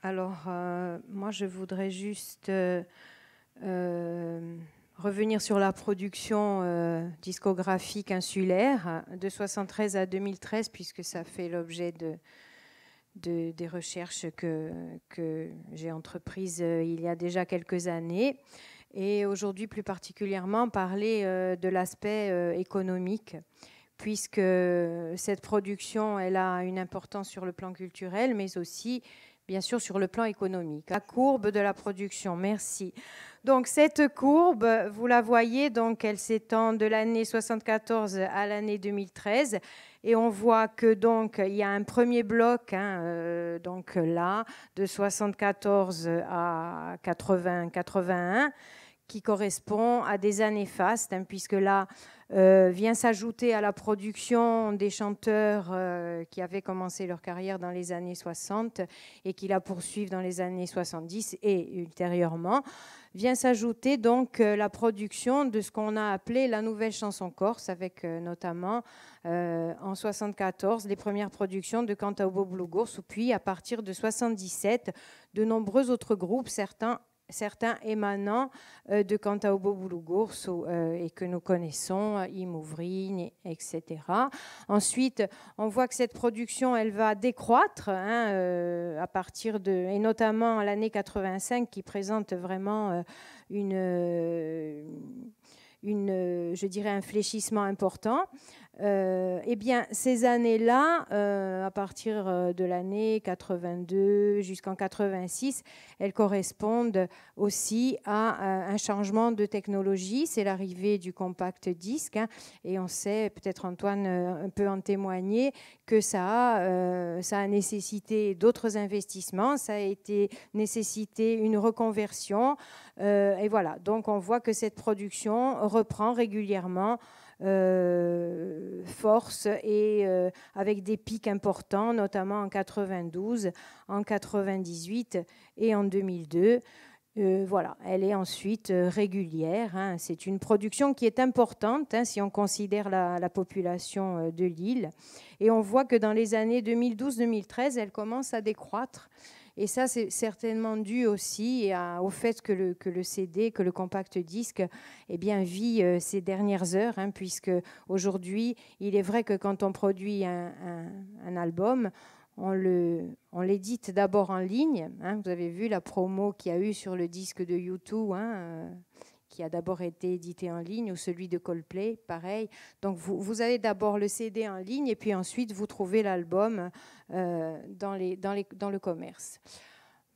Alors, moi, je voudrais juste revenir sur la production discographique insulaire de 73 à 2013, puisque ça fait l'objet des recherches que j'ai entreprises il y a déjà quelques années. Et aujourd'hui, plus particulièrement, parler de l'aspect économique, puisque cette production, elle a une importance sur le plan culturel, mais aussi, bien sûr, sur le plan économique. La courbe de la production, merci. Donc, cette courbe, vous la voyez, donc, elle s'étend de l'année 74 à l'année 2013, et on voit que, donc, il y a un premier bloc, donc là, de 74 à 80-81, qui correspond à des années fastes, puisque là vient s'ajouter à la production des chanteurs qui avaient commencé leur carrière dans les années 60 et qui la poursuivent dans les années 70 et ultérieurement, vient s'ajouter donc la production de ce qu'on a appelé la nouvelle chanson corse, avec notamment en 74 les premières productions de Cantaubo Bluegourse, puis à partir de 77 de nombreux autres groupes, certains émanant de Cantaubo Bluegourse et que nous connaissons, Imouvrin, etc. Ensuite, on voit que cette production, elle va décroître à partir de, et notamment l'année 85, qui présente vraiment je dirais un fléchissement important. Eh bien, ces années-là, à partir de l'année 82 jusqu'en 86, elles correspondent aussi à un changement de technologie. C'est l'arrivée du compact disque, et on sait, peut-être Antoine peut en témoigner, que ça a nécessité d'autres investissements, ça a été nécessité une reconversion, et voilà. Donc, on voit que cette production reprend régulièrement force et avec des pics importants, notamment en 92, en 98 et en 2002. Voilà, elle est ensuite régulière. C'est une production qui est importante si on considère la population de l'île. Et on voit que dans les années 2012-2013, elle commence à décroître. Et ça, c'est certainement dû aussi au fait que le CD, que le compact disque, eh bien, vit ces dernières heures, puisque aujourd'hui, il est vrai que quand on produit un album, on l'édite d'abord en ligne. Vous avez vu la promo qu'il y a eu sur le disque de U2, qui a d'abord été édité en ligne, ou celui de Coldplay, pareil. Donc, vous avez d'abord le CD en ligne, et puis ensuite, vous trouvez l'album dans le commerce.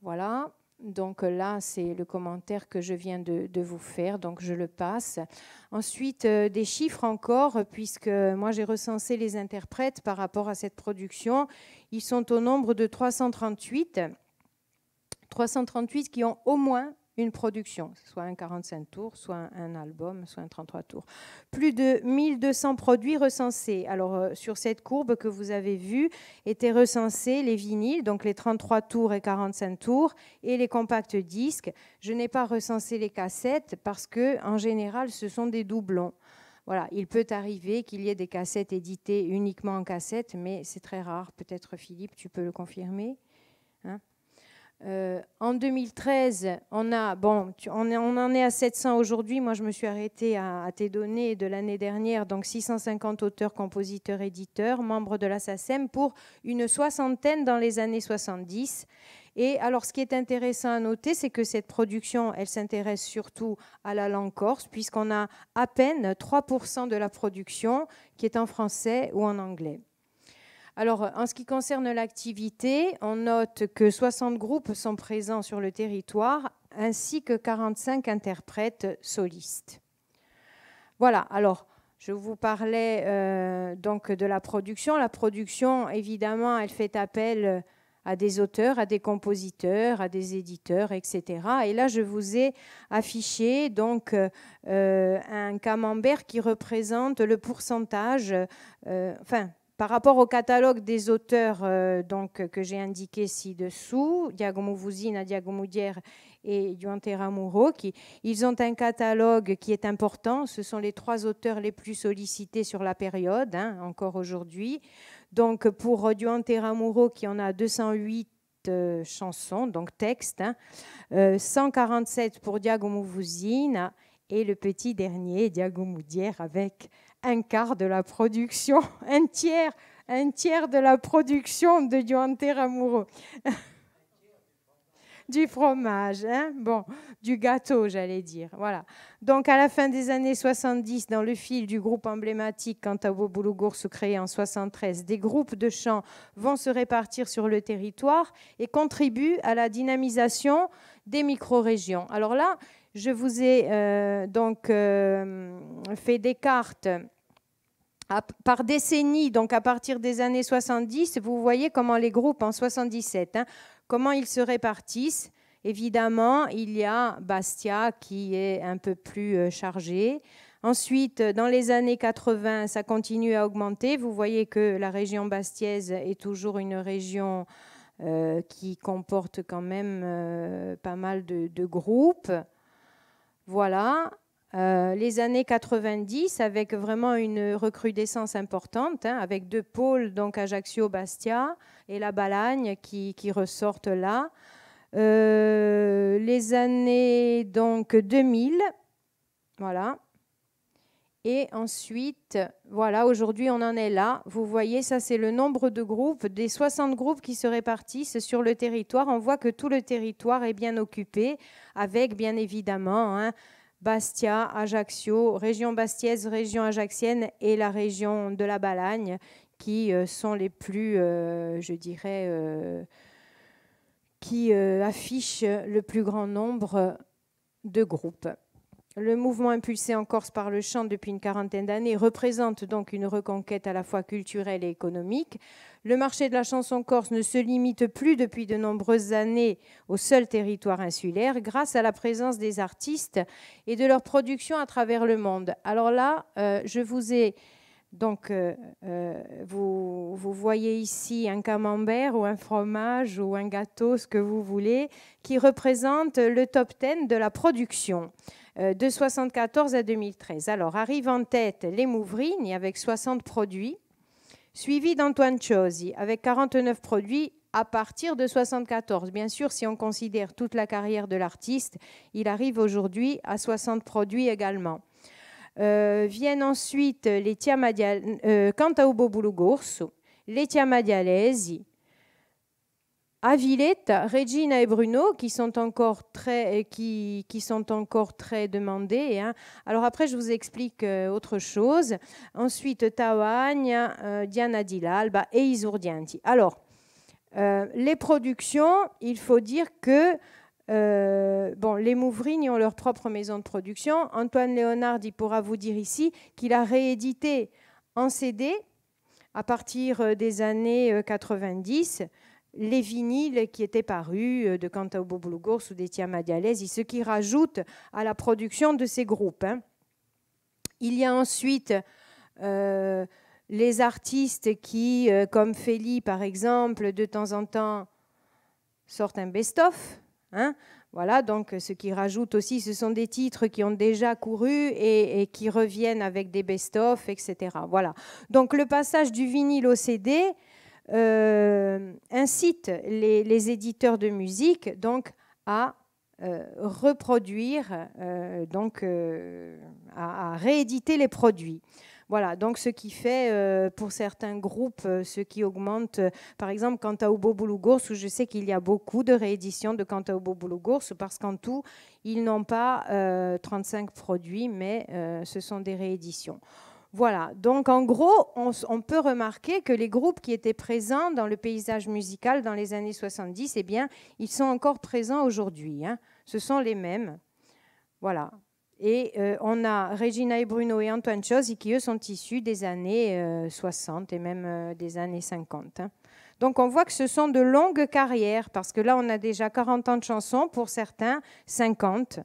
Voilà. Donc là, c'est le commentaire que je viens de vous faire, donc je le passe. Ensuite, des chiffres encore, puisque moi j'ai recensé les interprètes par rapport à cette production. Ils sont au nombre de 338 qui ont au moins une production, soit un 45 tours, soit un album, soit un 33 tours. Plus de 1200 produits recensés. Alors, sur cette courbe que vous avez vue, étaient recensés les vinyles, donc les 33 tours et 45 tours, et les compacts disques. Je n'ai pas recensé les cassettes parce que, en général, ce sont des doublons. Voilà, il peut arriver qu'il y ait des cassettes éditées uniquement en cassette, mais c'est très rare. Peut-être, Philippe, tu peux le confirmer, en 2013, on en est à 700 aujourd'hui. Moi, je me suis arrêtée à tes données de l'année dernière. Donc, 650 auteurs, compositeurs, éditeurs, membres de la SACEM, pour une soixantaine dans les années 70. Et alors, ce qui est intéressant à noter, c'est que cette production, elle s'intéresse surtout à la langue corse, puisqu'on a à peine 3% de la production qui est en français ou en anglais. Alors, en ce qui concerne l'activité, on note que 60 groupes sont présents sur le territoire, ainsi que 45 interprètes solistes. Voilà, alors, je vous parlais donc de la production. La production, évidemment, elle fait appel à des auteurs, à des compositeurs, à des éditeurs, etc. Et là, je vous ai affiché donc un camembert qui représente le pourcentage, par rapport au catalogue des auteurs que j'ai indiqué ci-dessous, Giacomo Vusi, Nadia Gomoudière et Juan Teramuro, ils ont un catalogue qui est important. Ce sont les 3 auteurs les plus sollicités sur la période, encore aujourd'hui. Donc pour Juan Teramuro, qui en a 208 chansons, donc textes, hein. 147 pour Diago Vouzine et le petit dernier, Diago Moudière, avec un quart de la production, un tiers de la production de Duante Amoureux. Du fromage, hein, bon, du gâteau, j'allais dire. Voilà. Donc, à la fin des années 70, dans le fil du groupe emblématique Cantao Boulougourse créé en 73, des groupes de chant vont se répartir sur le territoire et contribuent à la dynamisation des micro-régions. Alors là, je vous ai fait des cartes par décennie, donc à partir des années 70, vous voyez comment les groupes en 77, hein, comment ils se répartissent. Évidemment, il y a Bastia qui est un peu plus chargé. Ensuite, dans les années 80, ça continue à augmenter. Vous voyez que la région bastiaise est toujours une région qui comporte quand même pas mal de groupes. Voilà. Les années 90, avec vraiment une recrudescence importante, hein, avec 2 pôles, donc Ajaccio, Bastia et la Balagne qui ressortent là. Les années donc 2000, voilà. Et ensuite, voilà, aujourd'hui on en est là. Vous voyez, ça c'est le nombre de groupes, des 60 groupes qui se répartissent sur le territoire. On voit que tout le territoire est bien occupé, avec bien évidemment, hein, Bastia, Ajaccio, région bastiaise, région ajaxienne et la région de la Balagne qui sont les plus, je dirais, qui affichent le plus grand nombre de groupes. Le mouvement impulsé en Corse par le chant depuis une quarantaine d'années représente donc une reconquête à la fois culturelle et économique. Le marché de la chanson corse ne se limite plus depuis de nombreuses années au seul territoire insulaire grâce à la présence des artistes et de leur production à travers le monde. Alors là, je vous ai donc, vous voyez ici un camembert ou un fromage ou un gâteau, ce que vous voulez, qui représente le top 10 de la production de 1974 à 2013. Alors, arrive en tête les Mouvrignes avec 60 produits, suivi d'Antoine Ciosi avec 49 produits à partir de 1974. Bien sûr, si on considère toute la carrière de l'artiste, il arrive aujourd'hui à 60 produits également. Viennent ensuite les Cantao Boulougourse, les Tiamadialesi, Aviletta, Regina et Bruno, qui sont encore très demandés. Hein. Alors après, je vous explique autre chose. Ensuite, Tawagne, Diana Dilalba et Isurdianti. Alors, les productions, il faut dire que les Mouvrignes ont leur propre maison de production. Antoine Léonard, il pourra vous dire ici qu'il a réédité en CD à partir des années 90 les vinyles qui étaient parus de Cantao Boulougourse ou des Tiamadialesi, ce qui rajoute à la production de ces groupes. Hein. Il y a ensuite les artistes qui, comme Feli par exemple, de temps en temps sortent un best-of. Hein. Voilà, donc ce qui rajoute aussi, ce sont des titres qui ont déjà couru et qui reviennent avec des best-of, etc. Voilà. Donc le passage du vinyle au CD incite les éditeurs de musique donc à reproduire, à rééditer les produits. Voilà, donc ce qui fait pour certains groupes, ce qui augmente, par exemple Cantao Boulougourse, où je sais qu'il y a beaucoup de rééditions de Cantao Boulougourse, parce qu'en tout, ils n'ont pas 35 produits, mais ce sont des rééditions. Voilà, donc en gros, on peut remarquer que les groupes qui étaient présents dans le paysage musical dans les années 70, eh bien, ils sont encore présents aujourd'hui. Hein. Ce sont les mêmes. Voilà. Et on a Regina et Bruno et Antoine Ciosi qui, eux, sont issus des années 60 et même des années 50. Hein. Donc on voit que ce sont de longues carrières, parce que là, on a déjà 40 ans de chansons, pour certains, 50.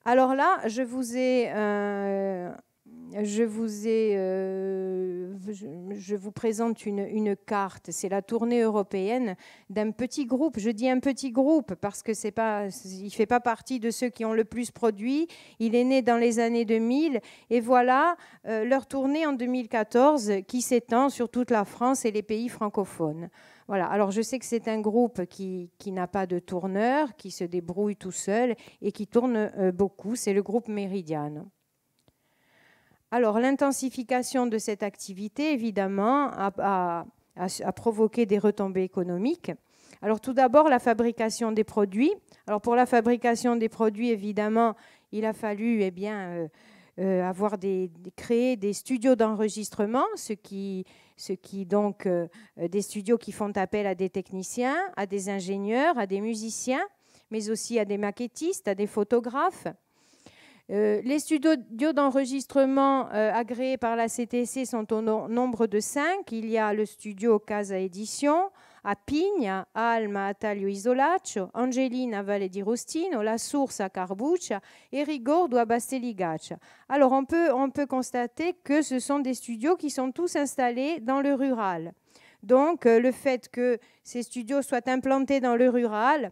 Alors là, je vous ai je vous présente une carte. C'est la tournée européenne d'un petit groupe. Je dis un petit groupe parce que il ne fait pas partie de ceux qui ont le plus produit. Il est né dans les années 2000. Et voilà leur tournée en 2014 qui s'étend sur toute la France et les pays francophones. Voilà. Alors, je sais que c'est un groupe qui n'a pas de tourneur, qui se débrouille tout seul et qui tourne beaucoup. C'est le groupe Méridiane. Alors, l'intensification de cette activité, évidemment, a provoqué des retombées économiques. Alors, tout d'abord, la fabrication des produits. Alors, pour la fabrication des produits, évidemment, il a fallu créer des studios d'enregistrement, ce qui donc des studios qui font appel à des techniciens, à des ingénieurs, à des musiciens, mais aussi à des maquettistes, à des photographes. Les studios d'enregistrement agréés par la CTC sont au nombre de 5. Il y a le studio Casa Edition à Pigna, a Alma a Taglio Isolaccio, Angelina a Valle di Rostino, La Source à Carbuccia et Rigordo à Basteligaccia. Alors on peut constater que ce sont des studios qui sont tous installés dans le rural. Donc le fait que ces studios soient implantés dans le rural,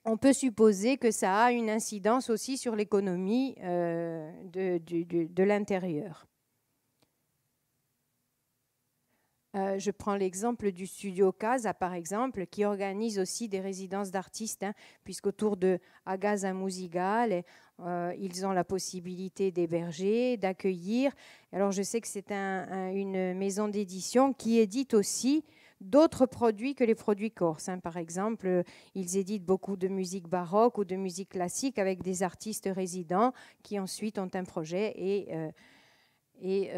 on peut supposer que ça a une incidence aussi sur l'économie de l'intérieur. Je prends l'exemple du studio Casa, par exemple, qui organise aussi des résidences d'artistes, puisqu'autour de Agasa Musigale, ils ont la possibilité d'héberger, d'accueillir. Alors, je sais que c'est une maison d'édition qui édite aussi d'autres produits que les produits corses. Par exemple, ils éditent beaucoup de musique baroque ou de musique classique avec des artistes résidents qui ensuite ont un projet et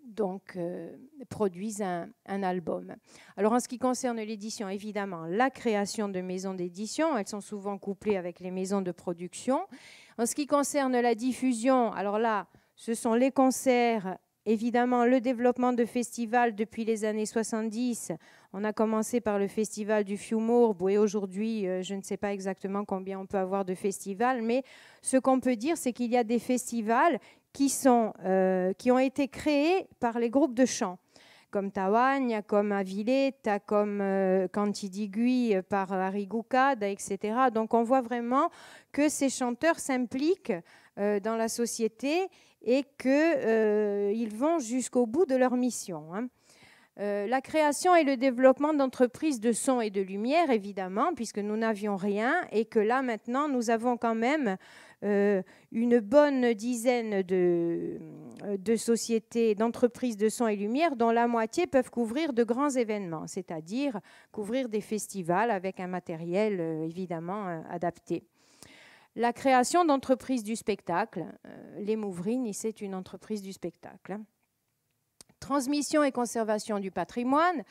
donc produisent un album. Alors en ce qui concerne l'édition, évidemment, la création de maisons d'édition, elles sont souvent couplées avec les maisons de production. En ce qui concerne la diffusion, alors là, ce sont les concerts. Évidemment, le développement de festivals depuis les années 70, on a commencé par le festival du Fiumorbo et aujourd'hui, je ne sais pas exactement combien on peut avoir de festivals, mais ce qu'on peut dire, c'est qu'il y a des festivals qui ont été créés par les groupes de chant, comme Tawagna, comme Aviletta, comme Cantidigui par Arrigucada, etc. Donc on voit vraiment que ces chanteurs s'impliquent dans la société et qu'ils vont jusqu'au bout de leur mission. La création et le développement d'entreprises de son et de lumière, évidemment, puisque nous n'avions rien et que là, maintenant, nous avons quand même une bonne dizaine de sociétés, d'entreprises de son et lumière, dont la moitié peuvent couvrir de grands événements, c'est-à-dire couvrir des festivals avec un matériel, évidemment, adapté. La création d'entreprises du spectacle. Les Mouvrines, c'est une entreprise du spectacle. Transmission et conservation du patrimoine.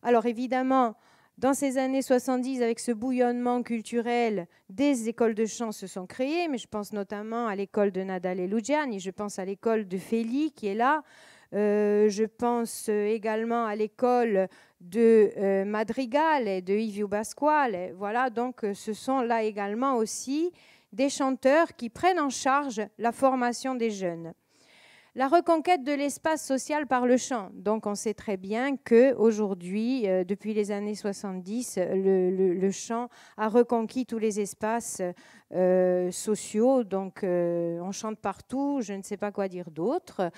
Alors évidemment, dans ces années 70, avec ce bouillonnement culturel, des écoles de chant se sont créées, mais je pense notamment à l'école de Nadal et Lugiani, je pense à l'école de Feli qui est là, je pense également à l'école de Madrigal et de Yves Pasquale. Voilà, donc ce sont là également aussi des chanteurs qui prennent en charge la formation des jeunes. La reconquête de l'espace social par le chant. Donc, on sait très bien qu'aujourd'hui, depuis les années 70, le chant a reconquis tous les espaces sociaux. Donc, on chante partout, je ne sais pas quoi dire d'autre.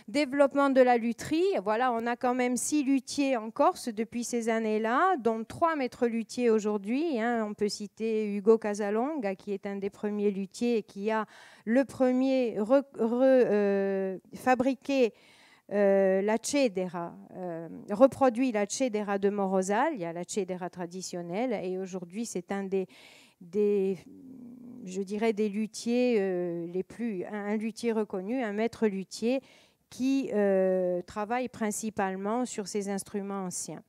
Développement de la lutherie. Voilà, on a quand même 6 luthiers en Corse depuis ces années-là, dont 3 maîtres luthiers aujourd'hui. On peut citer Hugo Casalonga, qui est un des premiers luthiers et qui a le premier fabriqué la cedera, reproduit la cedera de Morosaglia, la cedera traditionnelle. Et aujourd'hui, c'est un des luthiers un luthier reconnu, un maître luthier qui travaille principalement sur ces instruments anciens.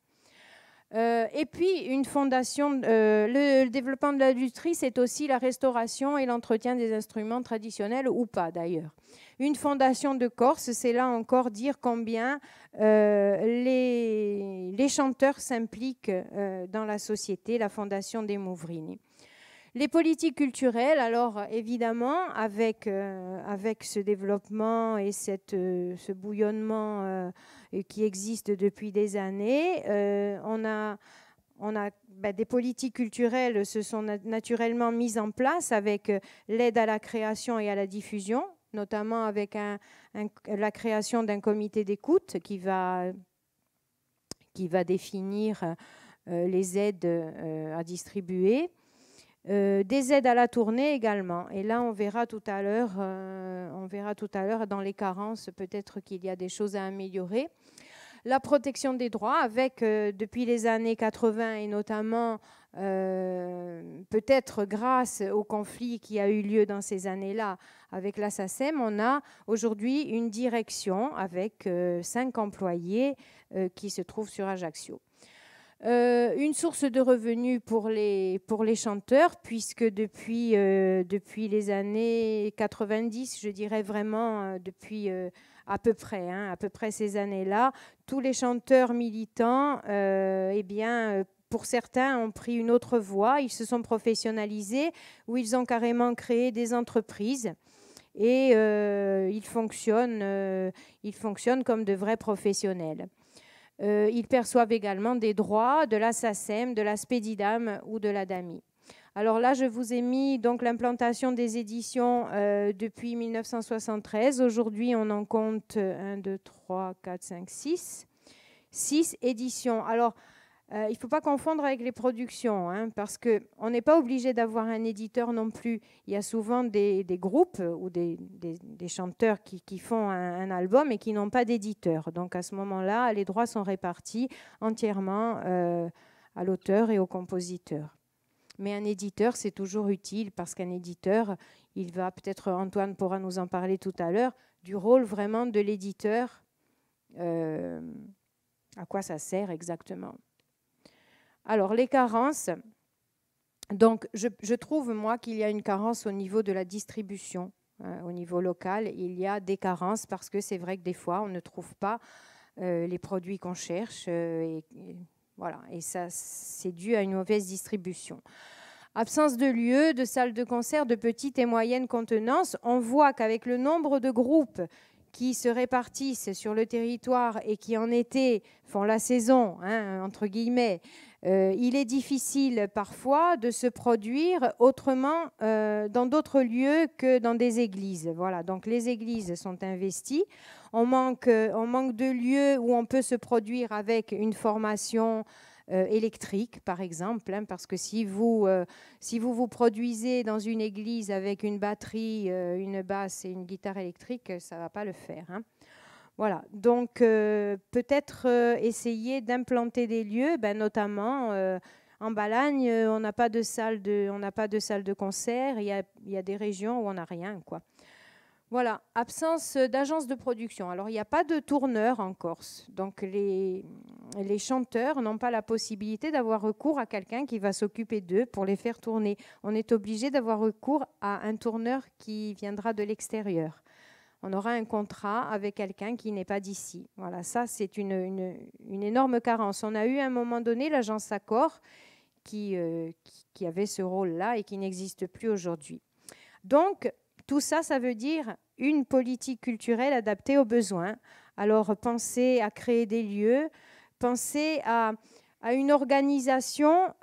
Et puis, une fondation, le développement de la lutherie, c'est aussi la restauration et l'entretien des instruments traditionnels, ou pas d'ailleurs. Une fondation de Corse, c'est là encore dire combien les chanteurs s'impliquent dans la société, la fondation des Mouvrini. Les politiques culturelles, alors évidemment, avec ce développement et ce bouillonnement qui existe depuis des années, on a des politiques culturelles se sont naturellement mises en place avec l'aide à la création et à la diffusion, notamment avec la création d'un comité d'écoute qui va définir les aides à distribuer. Des aides à la tournée également. Et là, on verra tout à l'heure dans les carences, peut-être qu'il y a des choses à améliorer. La protection des droits, avec depuis les années 80 et notamment peut-être grâce au conflit qui a eu lieu dans ces années-là avec la SACEM, on a aujourd'hui une direction avec 5 employés qui se trouvent sur Ajaccio. Une source de revenus pour les chanteurs, puisque depuis les années 90, je dirais vraiment depuis à peu près ces années-là, tous les chanteurs militants, pour certains, ont pris une autre voie, ils se sont professionnalisés, ou ils ont carrément créé des entreprises. Et ils fonctionnent comme de vrais professionnels. Ils perçoivent également des droits de la SACEM, de la SPEDIDAM ou de la DAMI. Alors là, je vous ai mis donc l'implantation des éditions depuis 1973. Aujourd'hui, on en compte 1, 2, 3, 4, 5, 6. 6 éditions. Alors, il ne faut pas confondre avec les productions, parce qu'on n'est pas obligé d'avoir un éditeur non plus. Il y a souvent des groupes ou des chanteurs qui font un album et qui n'ont pas d'éditeur. Donc à ce moment-là, les droits sont répartis entièrement à l'auteur et au compositeur. Mais un éditeur, c'est toujours utile parce qu'un éditeur, il va, peut-être Antoine pourra nous en parler tout à l'heure, du rôle vraiment de l'éditeur, à quoi ça sert exactement. Alors, les carences, donc je trouve, moi, qu'il y a une carence au niveau de la distribution. Au niveau local, il y a des carences parce que c'est vrai que des fois, on ne trouve pas les produits qu'on cherche. Voilà, et ça, c'est dû à une mauvaise distribution. Absence de lieux, de salles de concert de petite et moyenne contenance. On voit qu'avec le nombre de groupes qui se répartissent sur le territoire et qui en été font la saison, entre guillemets, il est difficile parfois de se produire autrement dans d'autres lieux que dans des églises. Voilà, donc les églises sont investies. On manque de lieux où on peut se produire avec une formation électrique, par exemple, parce que si vous vous produisez dans une église avec une batterie, une basse et une guitare électrique, ça ne va pas le faire. Voilà, donc peut-être essayer d'implanter des lieux, notamment en Balagne, on n'a pas de salle de concert, il y a des régions où on n'a rien, quoi. Voilà, absence d'agence de production. Alors, il n'y a pas de tourneur en Corse. Donc, les chanteurs n'ont pas la possibilité d'avoir recours à quelqu'un qui va s'occuper d'eux pour les faire tourner. On est obligé d'avoir recours à un tourneur qui viendra de l'extérieur. On aura un contrat avec quelqu'un qui n'est pas d'ici. Voilà, ça, c'est une énorme carence. On a eu à un moment donné l'agence Accor qui avait ce rôle-là et qui n'existe plus aujourd'hui. Donc, tout ça, ça veut dire une politique culturelle adaptée aux besoins. Alors, pensez à créer des lieux, pensez à une organisation,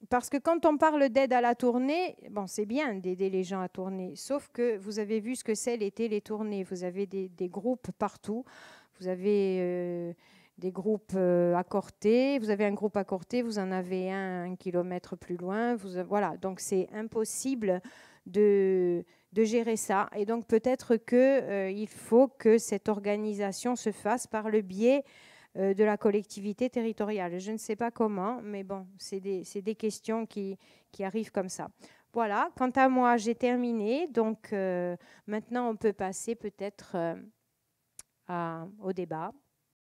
parce que quand on parle d'aide à la tournée, bon, c'est bien d'aider les gens à tourner, sauf que vous avez vu ce que c'est l'été, les tournées. Vous avez des groupes partout. Vous avez des groupes à Corté. Vous avez un groupe à Corté, vous en avez un kilomètre plus loin. Voilà, donc c'est impossible de gérer ça. Et donc peut-être qu'il faut que cette organisation se fasse par le biais de la collectivité territoriale. Je ne sais pas comment, mais bon, c'est des questions qui arrivent comme ça. Voilà, quant à moi, j'ai terminé. Donc maintenant, on peut passer peut-être au débat.